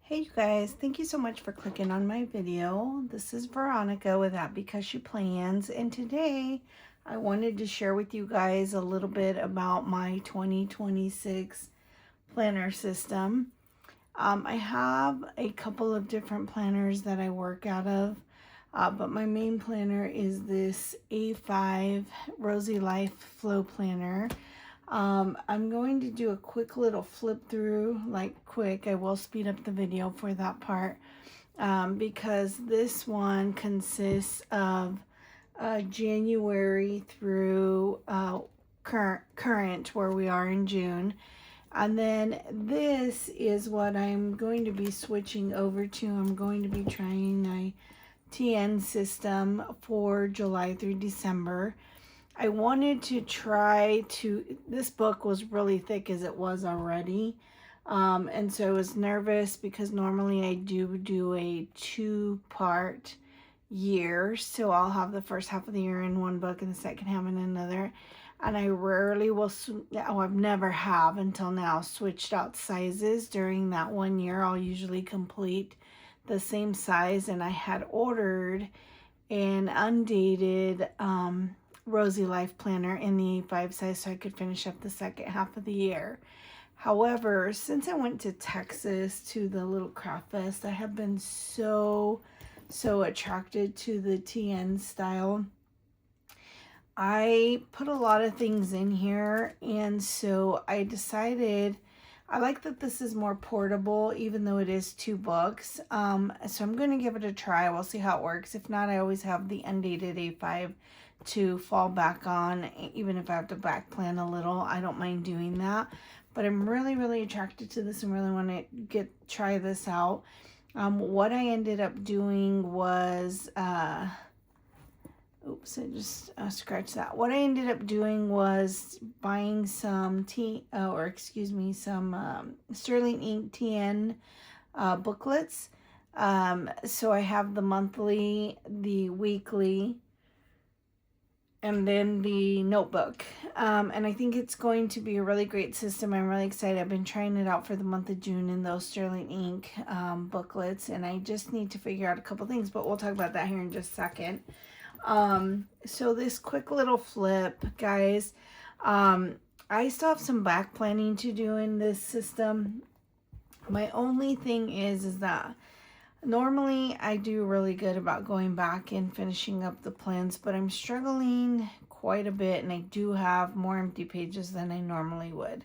Hey you guys, thank you so much for clicking on my video. This is Veronica with that Because She Plans, and today I wanted to share with you guys a little bit about my 2026 planner system. I have a couple of different planners that I work out of, but my main planner is this A5 Rosey Life Flow Planner. I'm going to do a quick little flip through, I will speed up the video for that part, because this one consists of January through current, where we are in June. And then this is what I'm going to be switching over to. I'm going to be trying my TN system for July through December. I wanted to this book was really thick as it was already. And so I was nervous because normally I do a 2-part year. So I'll have the first half of the year in one book and the second half in another. And I rarely will, I've never have until now switched out sizes during that 1 year. I'll usually complete the same size, and I had ordered an undated, Rosey Life Planner in the A5 size so I could finish up the second half of the year. However, since I went to Texas to the little craft fest, I have been so attracted to the TN style. I put a lot of things in here, and so I decided I like that this is more portable, even though it is 2 books. So I'm going to give it a try. We'll see how it works. If not, I always have the undated A5 to fall back on. Even if I have to back plan a little, I don't mind doing that. But I'm really attracted to this and really want to try this out. What I ended up doing was oops, I just scratched that. What I ended up doing was buying some Sterling Ink TN booklets. So I have the monthly, the weekly, and then the notebook. And I think it's going to be a really great system. I'm really excited. I've been trying it out for the month of June in those Sterling Ink booklets, and I just need to figure out a couple things, but we'll talk about that here in just a second. So this quick little flip, guys, I still have some back planning to do in this system. My only thing is that normally I do really good about going back and finishing up the plans, but I'm struggling quite a bit, and I do have more empty pages than I normally would.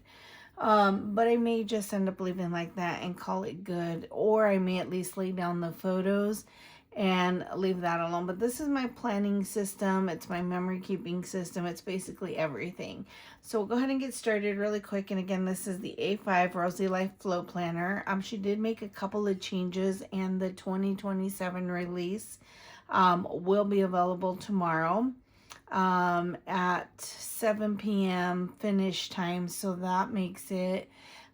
But I may just end up leaving like that and call it good, or I may at least lay down the photos and leave that alone. But this is my planning system. It's my memory keeping system. It's basically everything. So we'll go ahead and get started really quick. And again, this is the A5 Rosey Life Flow Planner. She did make a couple of changes, and the 2027 release will be available tomorrow at 7 p.m. finish time. So that makes it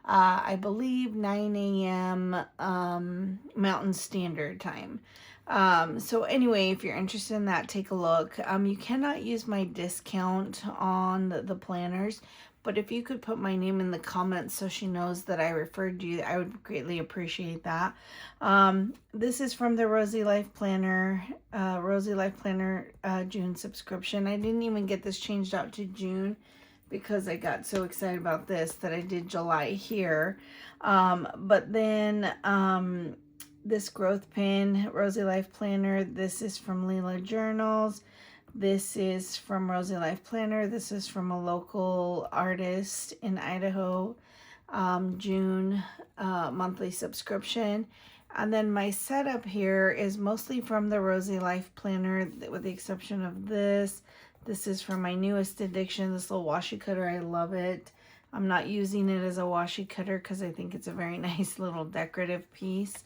I believe 9 a.m. Mountain Standard Time. So anyway, if you're interested in that, take a look. You cannot use my discount on the planners, but if you could put my name in the comments so she knows that I referred you, I would greatly appreciate that. This is from the Rosey Life Planner, June subscription. I didn't even get this changed out to June because I got so excited about this that I did July here. But then this growth pin, Rosey Life Planner, this is from Leela Journals. This is from Rosey Life Planner. This is from a local artist in Idaho, June monthly subscription. And then my setup here is mostly from the Rosey Life Planner, with the exception of this. This is from my newest addiction, this little washi cutter. I love it. I'm not using it as a washi cutter because I think it's a very nice little decorative piece.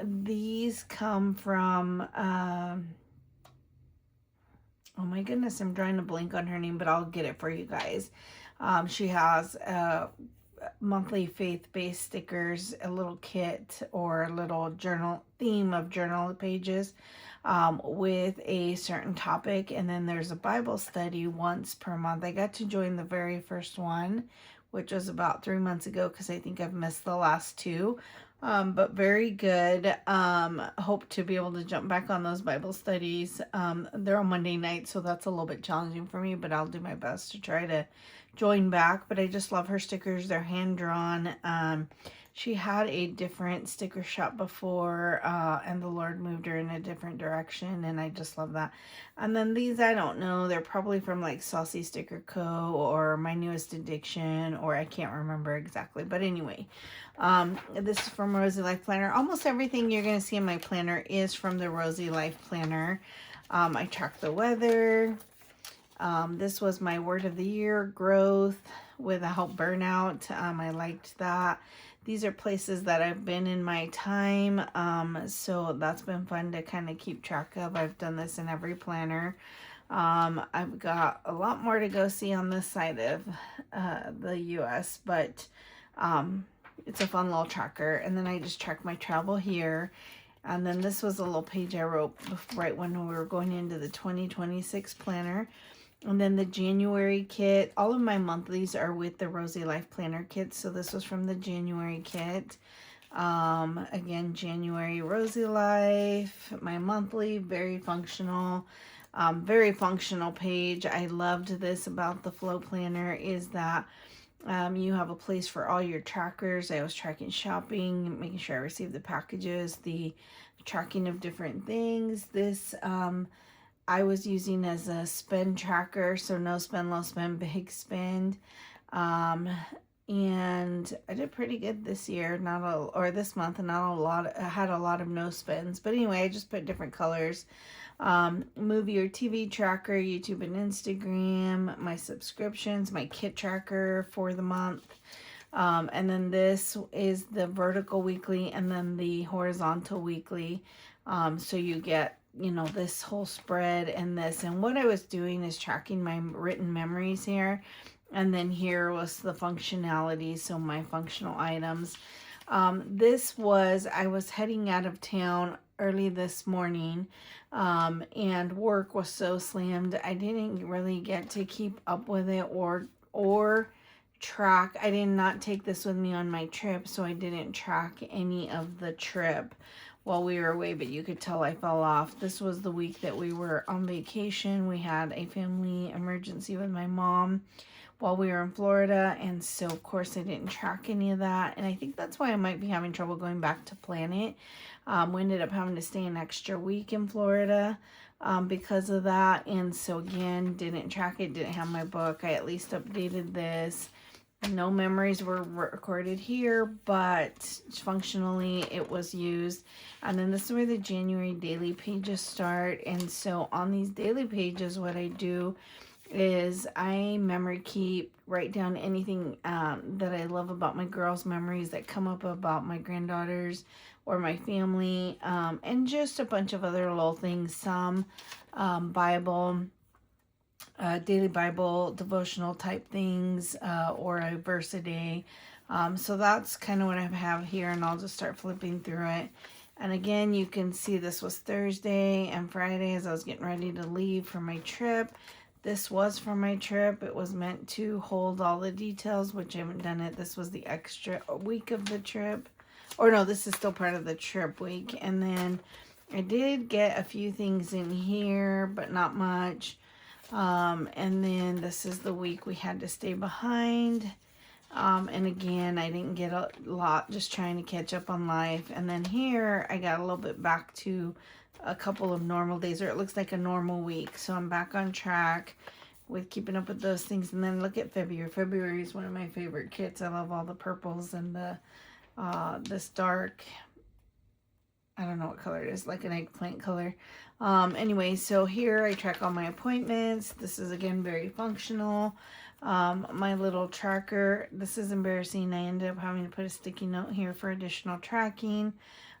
These come from, oh my goodness, I'm drawing a blank on her name, but I'll get it for you guys. She has monthly faith-based stickers, a little kit or a little journal theme of journal pages with a certain topic, and then there's a Bible study once per month. I got to join the very first one, which was about 3 months ago because I think I've missed the last 2. But very good. Hope to be able to jump back on those Bible studies. They're on Monday night, so that's a little bit challenging for me, but I'll do my best to try to join back. But I just love her stickers. They're hand drawn. She had a different sticker shop before, and the Lord moved her in a different direction, and I just love that. And then these, I don't know, they're probably from like Saucy Sticker Co. or My Newest Addiction, or I can't remember exactly. But anyway, this is from Rosey Life Planner. Almost everything you're going to see in my planner is from the Rosey Life Planner. I track the weather. This was my word of the year, growth without burnout. I liked that. These are places that I've been in my time, so that's been fun to kind of keep track of. I've done this in every planner. I've got a lot more to go see on this side of the U.S., but it's a fun little tracker. And then I just track my travel here. And then this was a little page I wrote right when we were going into the 2026 planner. And then the January kit. All of my monthlies are with the Rosey Life Planner kit. So this was from the January kit. Again, January Rosey Life. My monthly, very functional. Very functional page. I loved this about the Flow Planner is that you have a place for all your trackers. I was tracking shopping, making sure I received the packages, the tracking of different things. This I was using as a spend tracker, so no spend, low spend, big spend. And I did pretty good this year, this month, and not a lot. I had a lot of no spends, but anyway, I just put different colors. Movie or TV tracker, YouTube and Instagram, my subscriptions, my kit tracker for the month. And then this is the vertical weekly and then the horizontal weekly. So you get, this whole spread and this. And what I was doing is tracking my written memories here. And then here was the functionality, so my functional items. I was heading out of town early this morning, and work was so slammed. I didn't really get to keep up with it or track. I did not take this with me on my trip, so I didn't track any of the trip while we were away, but you could tell I fell off. This was the week that we were on vacation. We had a family emergency with my mom while we were in Florida, and so of course I didn't track any of that, and I think that's why I might be having trouble going back to plan it. We ended up having to stay an extra week in Florida because of that, and so again, didn't track it, didn't have my book. I at least updated this. No memories were recorded here, but functionally it was used. And then this is where the January daily pages start, and so on these daily pages, what I do is I memory keep, write down anything that I love about my girls, memories that come up about my granddaughters or my family, and just a bunch of other little things, some Bible, daily Bible devotional type things, or a verse a day. So that's kind of what I have here, and I'll just start flipping through it. And again, you can see this was Thursday and Friday as I was getting ready to leave for my trip. This was for my trip. It was meant to hold all the details, which I haven't done it. This was the extra week of the trip. Or no, this is still part of the trip week. And then I did get a few things in here, but not much. And then this is the week we had to stay behind. And again, I didn't get a lot, just trying to catch up on life. And then here, I got a little bit back to a couple of normal days, or it looks like a normal week. So I'm back on track with keeping up with those things. And then look at February. February is one of my favorite kits. I love all the purples and the this dark, I don't know what color it is, like an eggplant color. Anyway, so here I track all my appointments. This is again very functional. My little tracker, this is embarrassing. I ended up having to put a sticky note here for additional tracking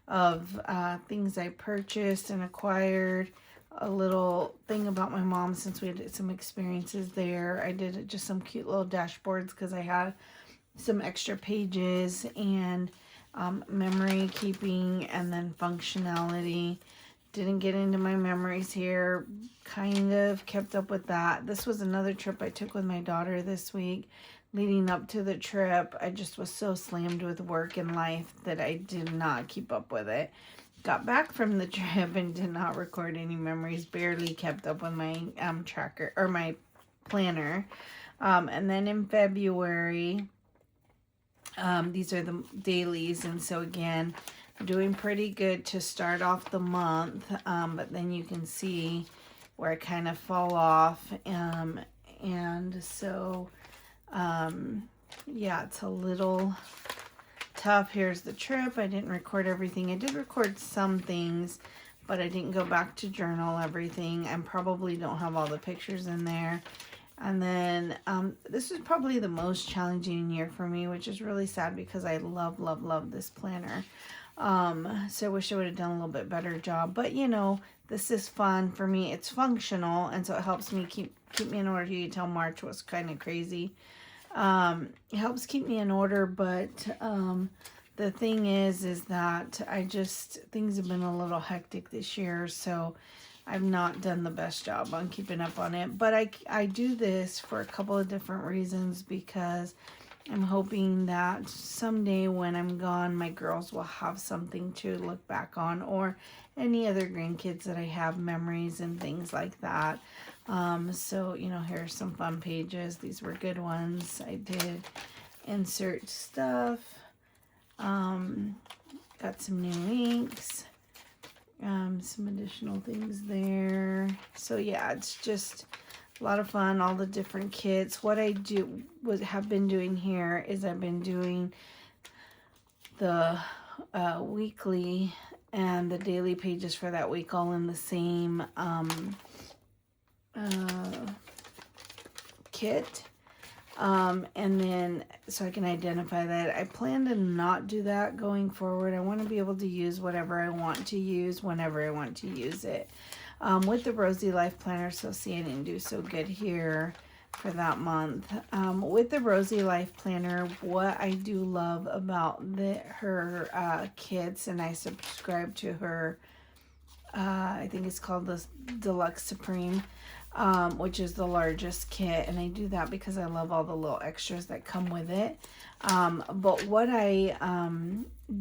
of things I purchased and acquired. A little thing about my mom, since we had some experiences there. I did just some cute little dashboards because I had some extra pages, and memory keeping, and then functionality. Didn't get into my memories here. Kind of kept up with that. This was another trip I took with my daughter this week. Leading up to the trip, I just was so slammed with work and life that I did not keep up with it. Got back from the trip and did not record any memories. Barely kept up with my tracker or my planner. And then in February, these are the dailies. And so again, doing pretty good to start off the month. But then you can see where I kind of fall off. And so, yeah, it's a little tough. Here's the trip. I didn't record everything. I did record some things, but I didn't go back to journal everything. I probably don't have all the pictures in there. And then this is probably the most challenging year for me, which is really sad because I love, love, love this planner. So I wish I would have done a little bit better job. But, you know, this is fun for me. It's functional, and so it helps me keep me in order. You tell March was kind of crazy. It helps keep me in order, but the thing is that things have been a little hectic this year, so I've not done the best job on keeping up on it. But I do this for a couple of different reasons, because I'm hoping that someday when I'm gone, my girls will have something to look back on, or any other grandkids that I have, memories and things like that. So, you know, here are some fun pages. These were good ones. I did insert stuff. Got some new inks. Some additional things there. So yeah, it's just a lot of fun, all the different kits. What I have been doing here is I've been doing the weekly and the daily pages for that week all in the same kit. And then so I can identify that. I plan to not do that going forward. I want to be able to use whatever I want to use whenever I want to use it. With the Rosey Life Planner, so see, I didn't do so good here for that month. With the Rosey Life Planner, what I do love about her kits, and I subscribe to her, I think it's called the Deluxe Supreme, which is the largest kit, and I do that because I love all the little extras that come with it. But what I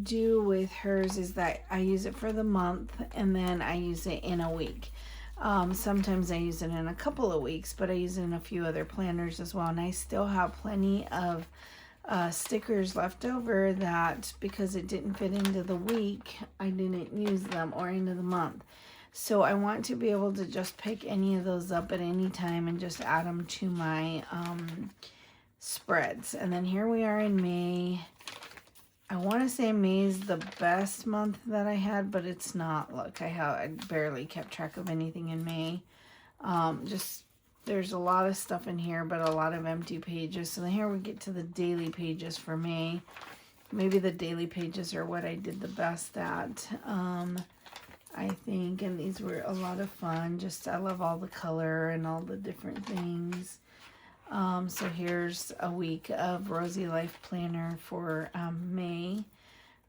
do with hers is that I use it for the month, and then I use it in a week. Sometimes I use it in a couple of weeks, but I use it in a few other planners as well, and I still have plenty of stickers left over that, because it didn't fit into the week, I didn't use them, or into the month. So I want to be able to just pick any of those up at any time and just add them to my spreads. And then here we are in May. I want to say May is the best month that I had, but it's not. Look, I barely kept track of anything in May. There's a lot of stuff in here, but a lot of empty pages. So then here we get to the daily pages for May. Maybe the daily pages are what I did the best at, I think. And these were a lot of fun. I love all the color and all the different things. So here's a week of Rosey Life Planner for May.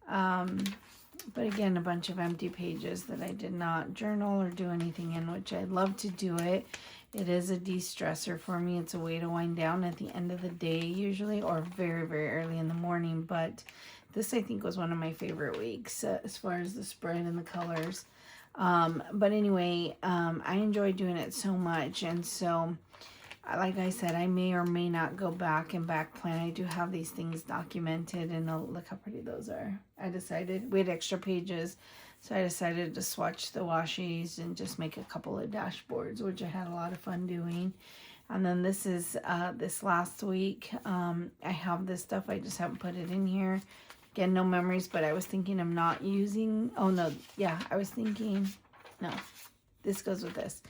But again, a bunch of empty pages that I did not journal or do anything in, which I love to do it. It is a de-stressor for me. It's a way to wind down at the end of the day usually, or very, very early in the morning. But this, I think, was one of my favorite weeks as far as the spread and the colors. But anyway, I enjoy doing it so much. And so, like I said, I may or may not go back and back plan. I do have these things documented, and look how pretty those are. We had extra pages, so I decided to swatch the washies and just make a couple of dashboards, which I had a lot of fun doing. And then this is this last week. I have this stuff. I just haven't put it in here. Again, no memories, but I was thinking I'm not using. Oh, no. Yeah, I was thinking. No, this goes with this.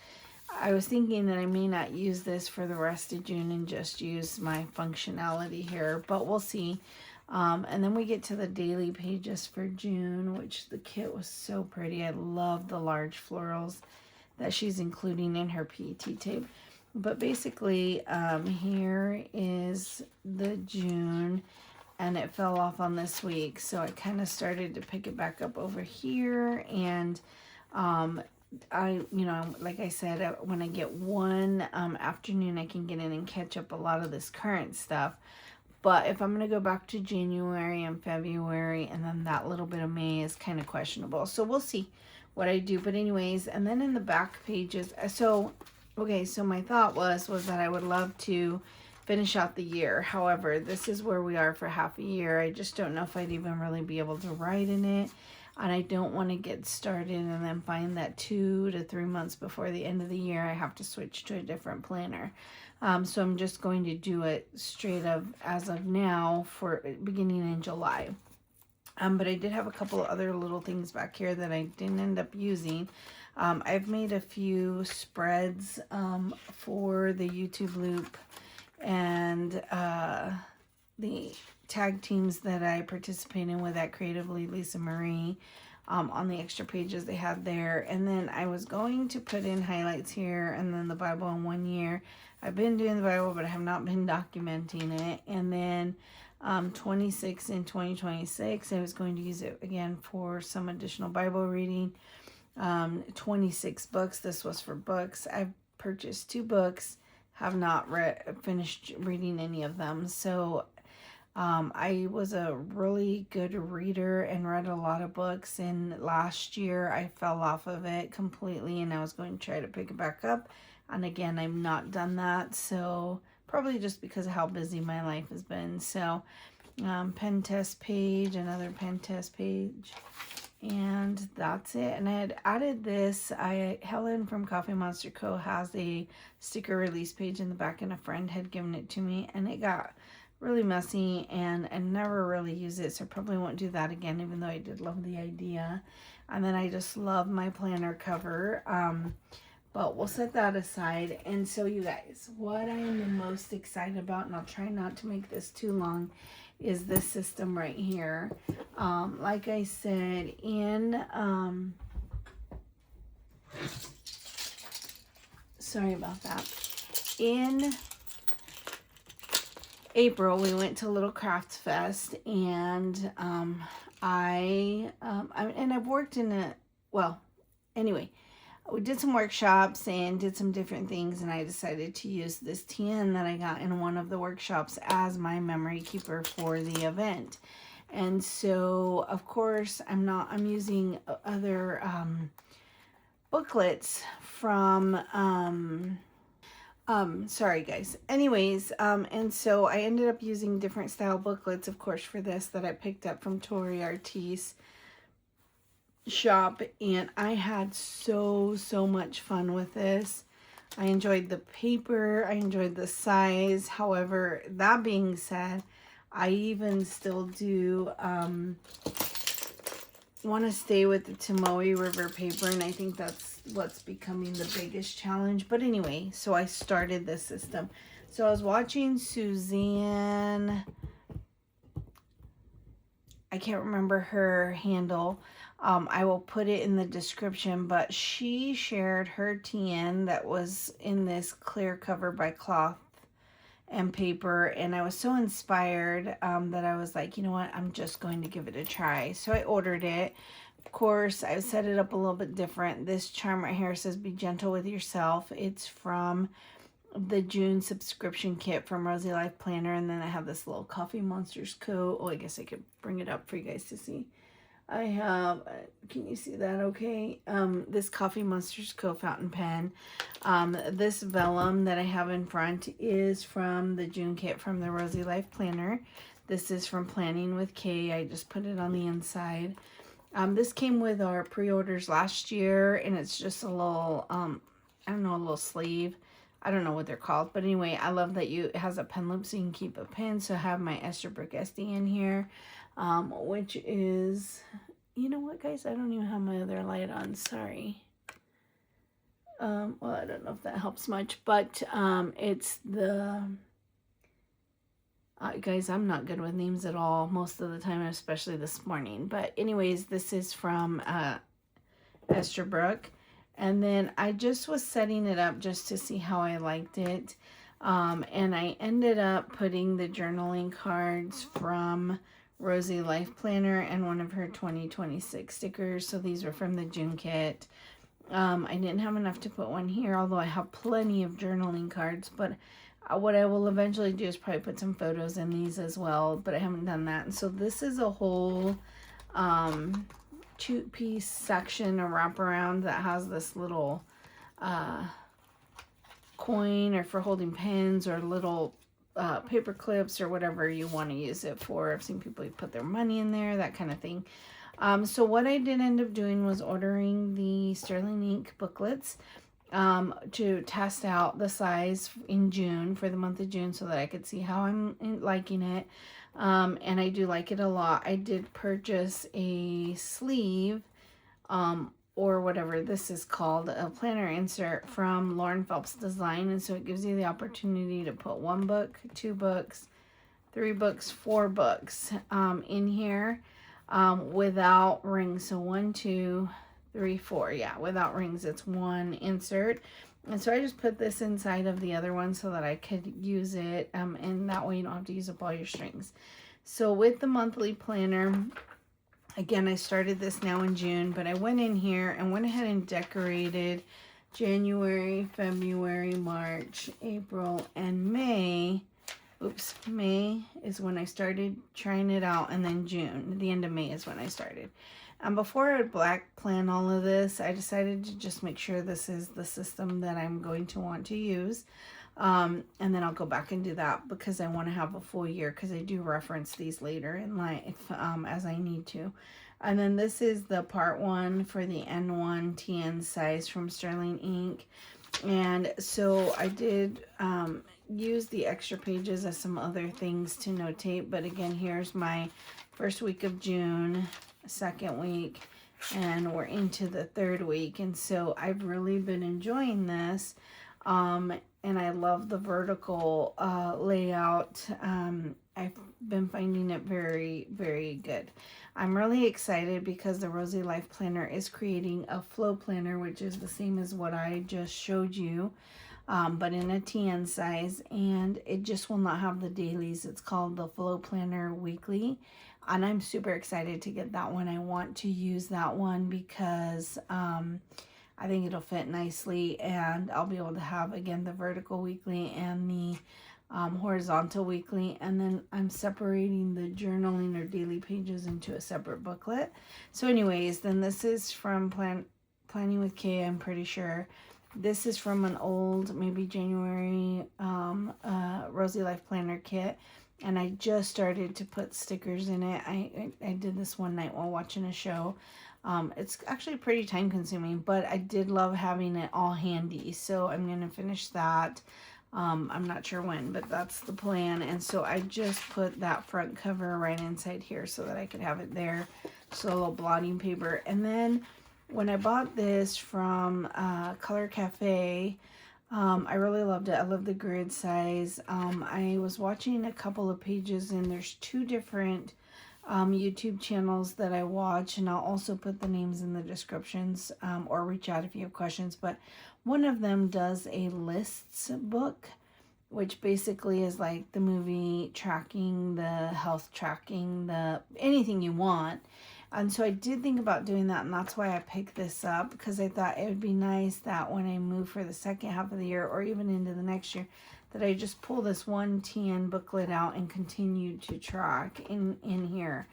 I was thinking that I may not use this for the rest of June and just use my functionality here, but we'll see. And then we get to the daily pages for June, which the kit was so pretty. I love the large florals that she's including in her PET tape. But basically, here is the June, and it fell off on this week, so I kind of started to pick it back up over here, and Like I said, when I get one afternoon, I can get in and catch up a lot of this current stuff. But if I'm going to go back to January and February, and then that little bit of May is kind of questionable. So we'll see what I do. But anyways, and then in the back pages, so my thought was that I would love to finish out the year. However, this is where we are for half a year. I just don't know if I'd even really be able to write in it. And I don't want to get started and then find that 2 to 3 months before the end of the year, I have to switch to a different planner. So I'm just going to do it straight up as of now for beginning in July. But I did have a couple of other little things back here that I didn't end up using. I've made a few spreads for the YouTube loop and the tag teams that I participate in with at Creatively Lisa Marie on the extra pages they had there. And then I was going to put in highlights here and then the Bible in 1 year. I've been doing the Bible, but I have not been documenting it. And then 26 in 2026, I was going to use it again for some additional Bible reading. 26 books. This was for books. I've purchased 2 books, have not finished reading any of them. So I was a really good reader and read a lot of books, and last year I fell off of it completely, and I was going to try to pick it back up, and again I've not done that, so probably just because of how busy my life has been. So pen test page, another pen test page, and that's it. And I had added this. Helen from Coffee Monster Co. has a sticker release page in the back, and a friend had given it to me, and it got really messy, and I never really use it, so I probably won't do that again, even though I did love the idea. And then I just love my planner cover, but we'll set that aside. And so you guys, what I am the most excited about, and I'll try not to make this too long, is this system right here. Like I said, sorry about that, in April, we went to Little Crafts Fest, and I've worked in we did some workshops and did some different things, and I decided to use this TN that I got in one of the workshops as my memory keeper for the event. And so, of course, I'm using other booklets from sorry guys. Anyways, and so I ended up using different style booklets, of course, for this that I picked up from Tori Artis shop, and I had so much fun with this. I enjoyed the paper, I enjoyed the size. However, that being said, I even still do want to stay with the Tomoe River paper, and I think that's what's becoming the biggest challenge. But anyway, so I started this system. So I was watching Suzanne, I can't remember her handle. I will put it in the description, but she shared her TN that was in this clear cover by Cloth and Paper, and I was so inspired that I was like, you know what, I'm just going to give it a try. So I ordered it. Of course, I set it up a little bit different. This charm right here says, be gentle with yourself. It's from the June subscription kit from Rosey Life Planner, and then I have this little Coffee Monsters Co. Oh, I guess I could bring it up for you guys to see. I have, can you see that okay? This Coffee Monsters Co. fountain pen. This vellum that I have in front is from the June kit from the Rosey Life Planner. This is from Planning with Kay. I just put it on the inside. This came with our pre-orders last year, and it's just a little, I don't know, a little sleeve. I don't know what they're called, but anyway, I love that it has a pen loop so you can keep a pen. So I have my Esterbrook SD in here, which is, you know what, guys? I don't even have my other light on. Sorry. Well, I don't know if that helps much, but it's the... guys, I'm not good with names at all most of the time, especially this morning. But anyways, this is from Esterbrook. And then I just was setting it up just to see how I liked it. And I ended up putting the journaling cards from Rosey Life Planner and one of her 2026 stickers. So these were from the June kit. I didn't have enough to put one here, although I have plenty of journaling cards, but what I will eventually do is probably put some photos in these as well, but I haven't done that. And so this is a whole two-piece section, a wraparound that has this little coin or for holding pens or little paper clips or whatever you want to use it for. I've seen people put their money in there, that kind of thing. So what I did end up doing was ordering the Sterling Ink booklets to test out the size in June, for the month of June, so that I could see how I'm liking it. And I do like it a lot. I did purchase a sleeve, or whatever this is called, a planner insert from Lauren Phelps Design. And so it gives you the opportunity to put 1 book, 2 books, 3 books, 4 books in here without rings. So 1, 2, 3, 4. Yeah, without rings. It's one insert. And so I just put this inside of the other one so that I could use it. And that way you don't have to use up all your strings. So with the monthly planner, again, I started this now in June, but I went in here and went ahead and decorated January, February, March, April, and May. Oops, May is when I started trying it out, and then June, the end of May is when I started. And before I would black plan all of this, I decided to just make sure this is the system that I'm going to want to use. And then I'll go back and do that because I want to have a full year, because I do reference these later in life as I need to. And then this is the part 1 for the N1 TN size from Sterling Ink. And so I did use the extra pages as some other things to notate. But again, here's my first week of June, second week, and we're into the 3rd week. And so I've really been enjoying this. And I love the vertical layout. I've been finding it very, very good. I'm really excited because the Rosey Life Planner is creating a flow planner, which is the same as what I just showed you, but in a TN size, and it just will not have the dailies. It's called the Flow Planner Weekly, and I'm super excited to get that one. I want to use that one because I think it'll fit nicely, and I'll be able to have, again, the vertical weekly and the horizontal weekly. And then I'm separating the journaling or daily pages into a separate booklet. So anyways, then this is from Planning with Kay, I'm pretty sure. This is from an old, maybe January Rosey Life Planner kit. And I just started to put stickers in it. I did this one night while watching a show. It's actually pretty time consuming, but I did love having it all handy. So I'm going to finish that. I'm not sure when, but that's the plan. And so I just put that front cover right inside here so that I could have it there. So a little blotting paper. And then when I bought this from Color Cafe, I really loved it. I love the grid size. I was watching a couple of pages, and there's 2 different YouTube channels that I watch, and I'll also put the names in the descriptions, or reach out if you have questions. But one of them does a lists book, which basically is like the movie tracking, the health tracking, the anything you want. And so I did think about doing that, and that's why I picked this up, because I thought it would be nice that when I move for the second half of the year or even into the next year, that I just pull this one TN booklet out and continue to track in here,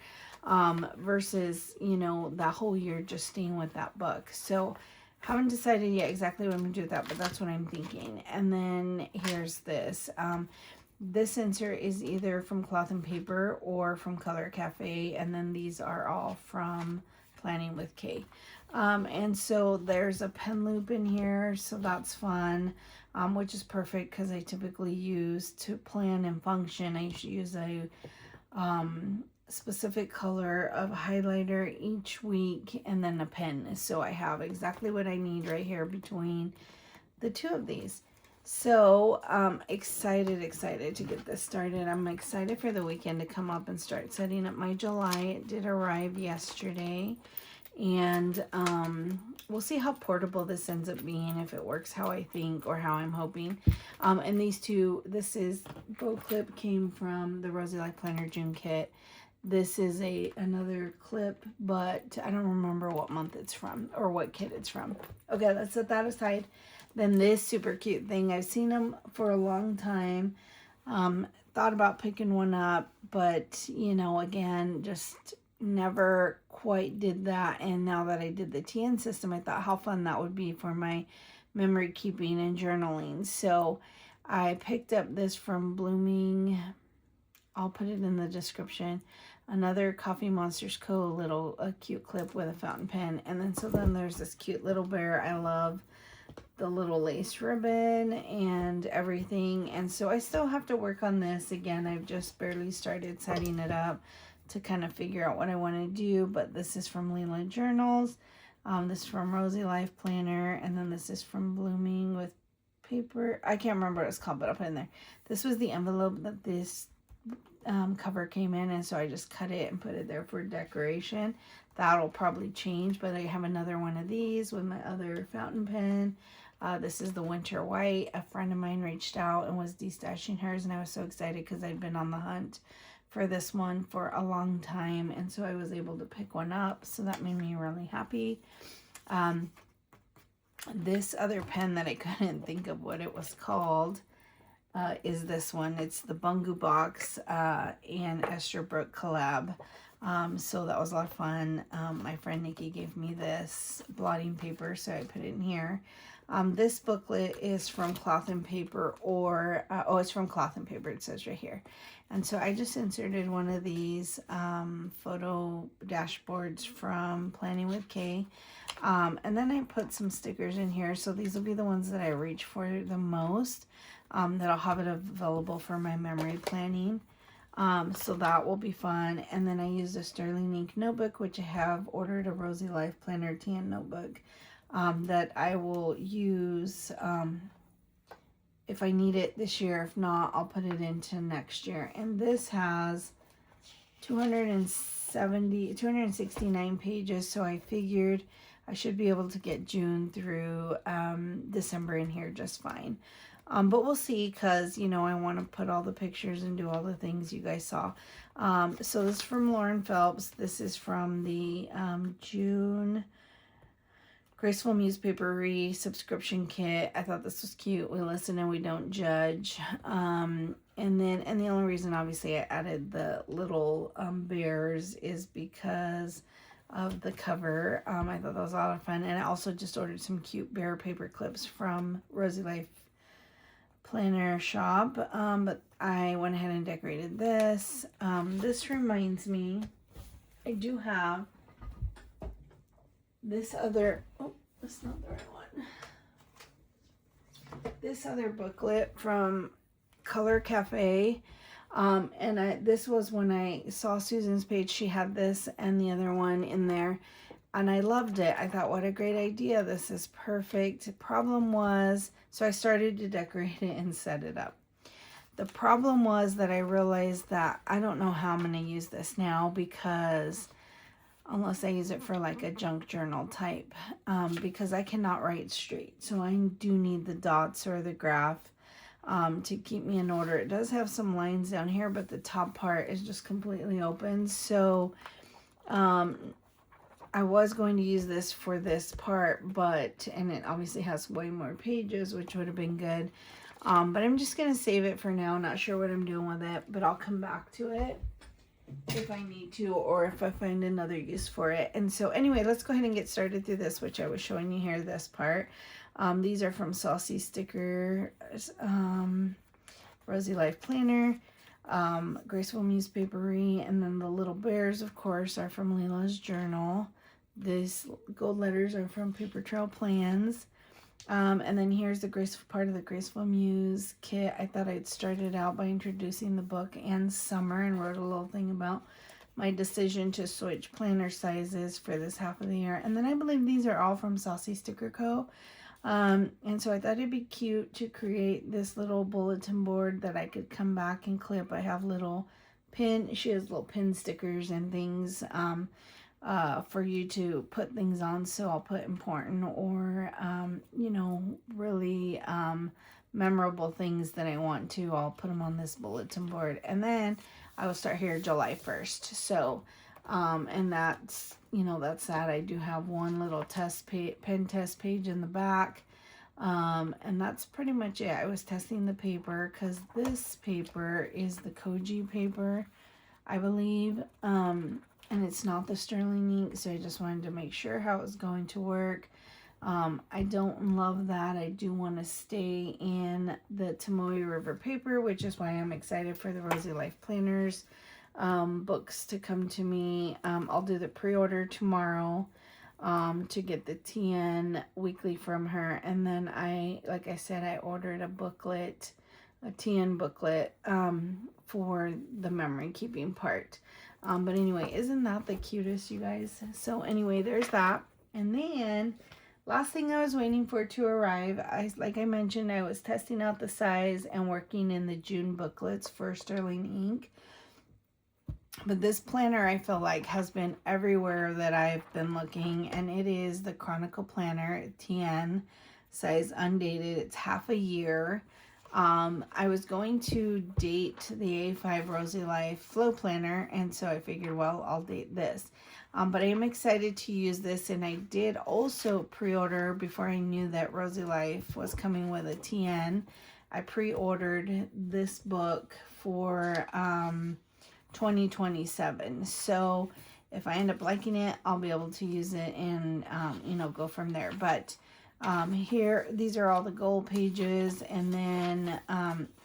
versus, you know, that whole year just staying with that book. So haven't decided yet exactly what I'm going to do with that, but that's what I'm thinking. And then here's this. This insert is either from Cloth and Paper or from Color Cafe, and then these are all from Planning with Kay. And so there's a pen loop in here, so that's fun, which is perfect because I typically use to plan and function. I usually use a specific color of highlighter each week and then a pen. So I have exactly what I need right here between the 2 of these. So excited to get this started. I'm excited for the weekend to come up and start setting up my July. It did arrive yesterday, and we'll see how portable this ends up being, if it works how I think or how I'm hoping. And these 2, this is bow clip, came from the Rosey Life Planner June kit. This is another clip, but I don't remember what month it's from or what kit it's from. Okay, let's set that aside. Then this super cute thing. I've seen them for a long time. Thought about picking one up, but, you know, again, just never quite did that. And now that I did the TN system, I thought how fun that would be for my memory keeping and journaling. So I picked up this from Blooming. I'll put it in the description. Another Coffee Monsters Co. a cute clip with a fountain pen. And then there's this cute little bear. I love the little lace ribbon and everything. And so I still have to work on this. Again, I've just barely started setting it up to kind of figure out what I want to do. But this is from Leela Journals. This is from Rosey Life Planner. And then this is from Blooming with paper. I can't remember what it's called, but I'll put it in there. This was the envelope that this cover came in, and so I just cut it and put it there for decoration. That'll probably change, but I have another one of these with my other fountain pen. This is the Winter White. A friend of mine reached out and was destashing hers, and I was so excited because I'd been on the hunt for this one for a long time, and so I was able to pick one up, so that made me really happy. This other pen that I couldn't think of what it was called is this one. It's the Bungu Box and Esther Brooke collab. So that was a lot of fun. My friend Nikki gave me this blotting paper, so I put it in here. This booklet is from Cloth and Paper, or it's from Cloth and Paper, it says right here. And so I just inserted one of these photo dashboards from Planning with Kay. And then I put some stickers in here. So these will be the ones that I reach for the most. That I'll have it available for my memory planning. So that will be fun. And then I used a Sterling Ink notebook, which I have ordered a Rosey Life Planner tan notebook that I will use if I need it this year. If not, I'll put it into next year. And this has 269 pages, so I figured I should be able to get June through December in here just fine. But we'll see, because, you know, I want to put all the pictures and do all the things you guys saw. So this is from Lauren Phelps. This is from the June Graceful Newspapery subscription kit. I thought this was cute. We listen and we don't judge. And the only reason, obviously, I added the little bears is because of the cover. I thought that was a lot of fun. And I also just ordered some cute bear paper clips from Rosey Life Planner shop, but I went ahead and decorated this. This reminds me, I do have this other, oh, that's not the right one. This other booklet from Color Cafe. This was when I saw Susan's page. She had this and the other one in there, and I loved it. I thought, what a great idea. This is perfect. Problem was, so I started to decorate it and set it up. The problem was that I realized that I don't know how I'm going to use this now, because unless I use it for like a junk journal type, because I cannot write straight. So I do need the dots or the graph to keep me in order. It does have some lines down here, but the top part is just completely open. So I was going to use this for this part, and it obviously has way more pages, which would have been good. But I'm just going to save it for now. Not sure what I'm doing with it, but I'll come back to it if I need to, or if I find another use for it. And so anyway, let's go ahead and get started through this, which I was showing you here, this part. These are from Saucy Stickers, Rosey Life Planner, Graceful Newspapery, and then the little bears, of course, are from Leela's Journal. These gold letters are from Paper Trail Plans. And then here's the graceful part of the Graceful Muse kit. I thought I'd started out by introducing the book and summer, and wrote a little thing about my decision to switch planner sizes for this half of the year. And then I believe these are all from Saucy Sticker Co. And so I thought it'd be cute to create this little bulletin board that I could come back and clip. I have little she has little pin stickers and things for you to put things on. So I'll put important or, you know, really memorable things that I want to. I'll put them on this bulletin board. And then I will start here July 1st. So, and that's, you know, that's that. I do have one little pen test page in the back. And that's pretty much it. I was testing the paper because this paper is the Koji paper, I believe. And it's not the sterling ink, so I just wanted to make sure how it was going to work. I don't love that. I do want to stay in the Tomoe River paper, which is why I'm excited for the Rosey Life Planners books to come to me. I'll do the pre-order tomorrow to get the TN weekly from her. And then like I said, I ordered a booklet, a TN booklet for the memory keeping part. But anyway, isn't that the cutest, you guys? So anyway, there's that. And then last thing I was waiting for to arrive, like I mentioned, I was testing out the size and working in the June booklets for sterling ink. But this planner, I feel like, has been everywhere that I've been looking, and it is the Chronicle planner, TN, size undated. It's half a year. I was going to date the A5 Rosey Life Flow Planner, and so I figured, well, I'll date this. But I am excited to use this, and I did also pre-order before I knew that Rosey Life was coming with a TN. I pre-ordered this book for 2027. So if I end up liking it, I'll be able to use it and, you know, go from there. But here, these are all the goal pages, and then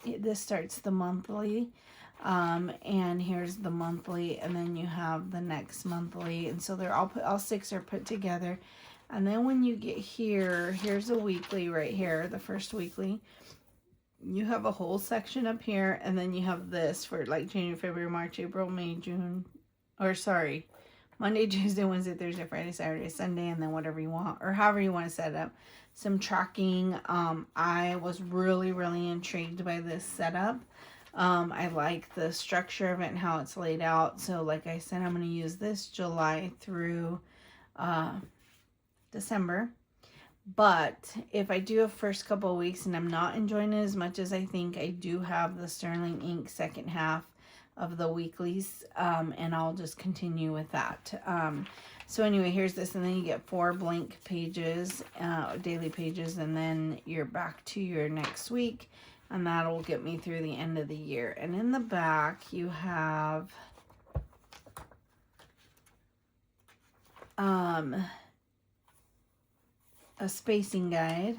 this starts the monthly, and here's the monthly, and then you have the next monthly, and so they're all 6 are put together. And then when you get here, here's a weekly right here, the first weekly. You have a whole section up here, and then you have this for like January, February, March, April, May, June, or sorry, Monday, Tuesday, Wednesday, Thursday, Friday, Saturday, Sunday, and then whatever you want, or however you want to set it up. Some tracking. I was really, really intrigued by this setup. I like the structure of it and how it's laid out. So like I said, I'm going to use this July through December. But if I do a first couple of weeks and I'm not enjoying it as much as I think, I do have the sterling ink second half of the weeklies, and I'll just continue with that. So anyway, here's this, and then you get 4 blank pages, daily pages, and then you're back to your next week, and that'll get me through the end of the year. And in the back, you have a spacing guide.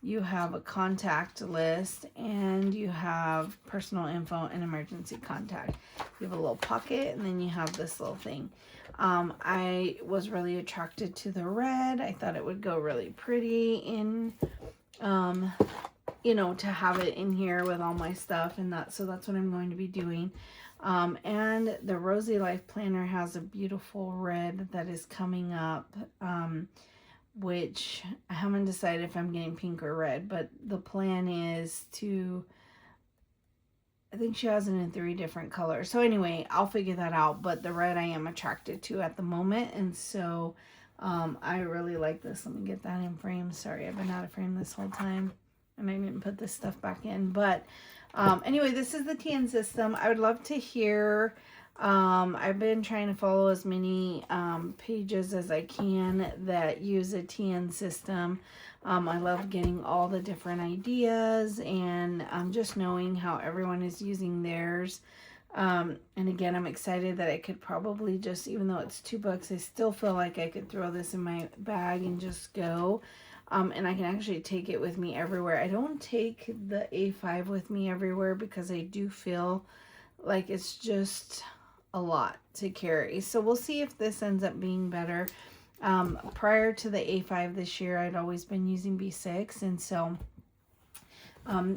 You have a contact list, and you have personal info and emergency contact. You have a little pocket, and then you have this little thing. I was really attracted to the red. I thought it would go really pretty in, you know, to have it in here with all my stuff and that. So that's what I'm going to be doing. And the Rosey Life Planner has a beautiful red that is coming up, which I haven't decided if I'm getting pink or red, but the plan is to, I think she has it in 3 different colors. So anyway, I'll figure that out, but the red I am attracted to at the moment, and so I really like this. Let me get that in frame. Sorry, I've been out of frame this whole time, and I didn't put this stuff back in, but anyway, this is the TN system. I would love to hear, I've been trying to follow as many pages as I can that use a TN system. I love getting all the different ideas and just knowing how everyone is using theirs. And again, I'm excited that I could probably just, even though it's 2 books, I still feel like I could throw this in my bag and just go. And I can actually take it with me everywhere. I don't take the A5 with me everywhere because I do feel like it's just a lot to carry. So we'll see if this ends up being better. Prior to the A5 this year, I'd always been using B6, and so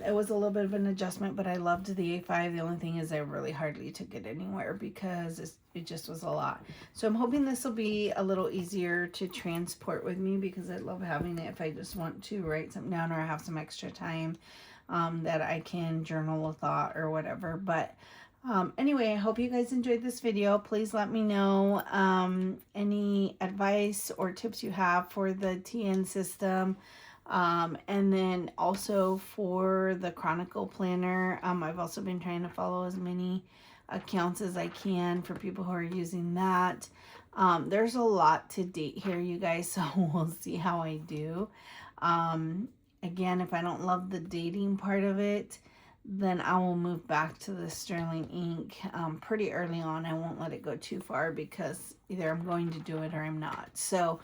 it was a little bit of an adjustment, but I loved the A5. The only thing is I really hardly took it anywhere because it just was a lot. So I'm hoping this will be a little easier to transport with me because I love having it if I just want to write something down or I have some extra time that I can journal a thought or whatever. But anyway, I hope you guys enjoyed this video. Please let me know any advice or tips you have for the TN system. And then also for the Chronicle planner, I've also been trying to follow as many accounts as I can for people who are using that. There's a lot to date here, you guys, so we'll see how I do. Again, if I don't love the dating part of it, then I will move back to the sterling ink pretty early on. I won't let it go too far because either I'm going to do it or I'm not. So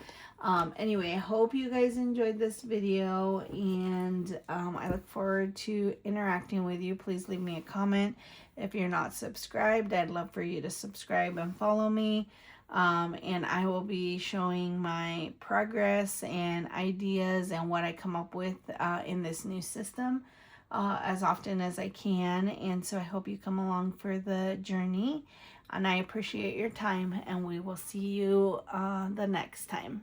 anyway, I hope you guys enjoyed this video, and I look forward to interacting with you. Please leave me a comment. If you're not subscribed, I'd love for you to subscribe and follow me. And I will be showing my progress and ideas and what I come up with in this new system as often as I can. And so I hope you come along for the journey, and I appreciate your time, and we will see you the next time.